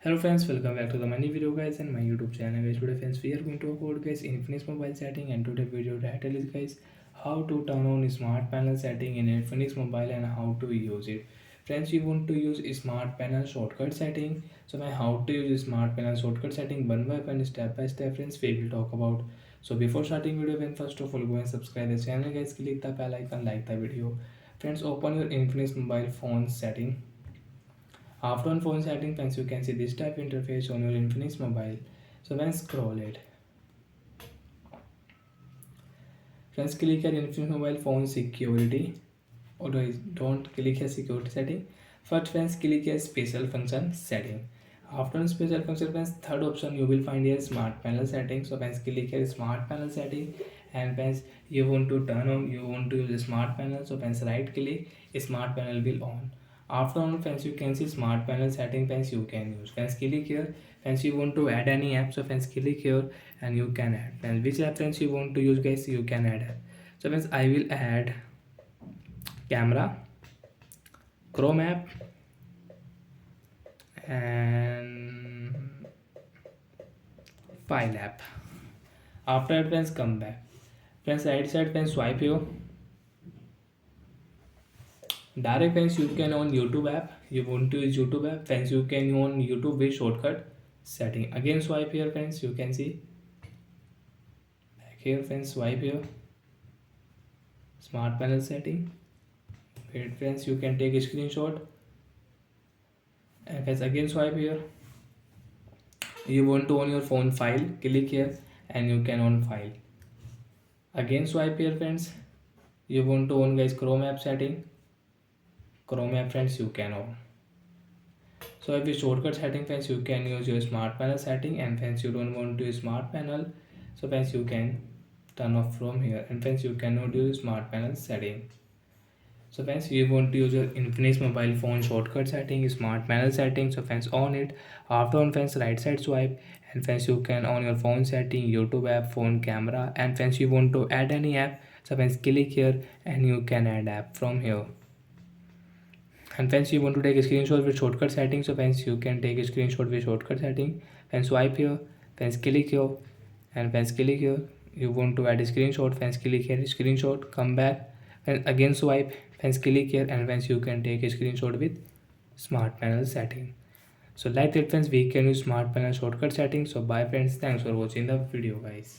Hello friends, welcome back to the money video guys and my YouTube channel guys. Today friends we are going to talk about guys Infinix mobile setting, and today video title is guys how to turn on smart panel setting in Infinix mobile and how to use it. Friends, we want to use smart panel shortcut setting. So my how to use smart panel shortcut setting one by one, step by step friends we will talk about. So before starting video, then first of all go and subscribe the channel guys, click the bell icon, like the video. Friends, open your Infinix mobile phone setting. After on phone setting, friends, you can see this type interface on your Infinix mobile. So when scroll it, friends, click here Infinix mobile phone security, or don't click here security setting. First friends, click here special function setting. After on special function friends, third option you will find here smart panel setting. So friends, click here smart panel setting, and friends, you want to turn on, you want to use a smart panel. So friends, right click, smart panel will on. After on friends, you can see smart panel setting. Friends, you can use, friends, click here. Friends, you want to add any app, so friends, click here and you can add. Friends, which app friends you want to use guys, you can add. So friends, I will add camera, Chrome app, and file app. After that friends, come back. Friends, right side friends, swipe here. Direct friends, you can on YouTube app. You want to use YouTube app, friends, you can on YouTube with shortcut setting. Again swipe here friends, you can see back here friends, swipe here smart panel setting. Wait friends, you can take a screenshot, and friends again swipe here. You want to on your phone file, click here and you can on file. Again swipe here friends. You want to on guys Chrome app setting, Chrome app friends, you can on. So if you shortcut setting friends, you can use your smart panel setting, and friends you don't want to use smart panel, so friends you can turn off from here, and friends you cannot use smart panel setting. So friends, you want to use your Infinix mobile phone shortcut setting, smart panel setting. So friends, on it. After on friends, right side swipe, and friends you can on your phone setting, YouTube app, phone camera, and friends you want to add any app, so friends click here and you can add app from here. And friends, you want to take a screenshot with shortcut setting, so friends you can take a screenshot with shortcut setting. Friends, swipe here, friends click here, and friends click here. You want to add a screenshot, friends click here, screenshot, come back, and again swipe, friends click here, and friends you can take a screenshot with smart panel setting. So like that friends, we can use smart panel shortcut setting. So bye friends, thanks for watching the video guys.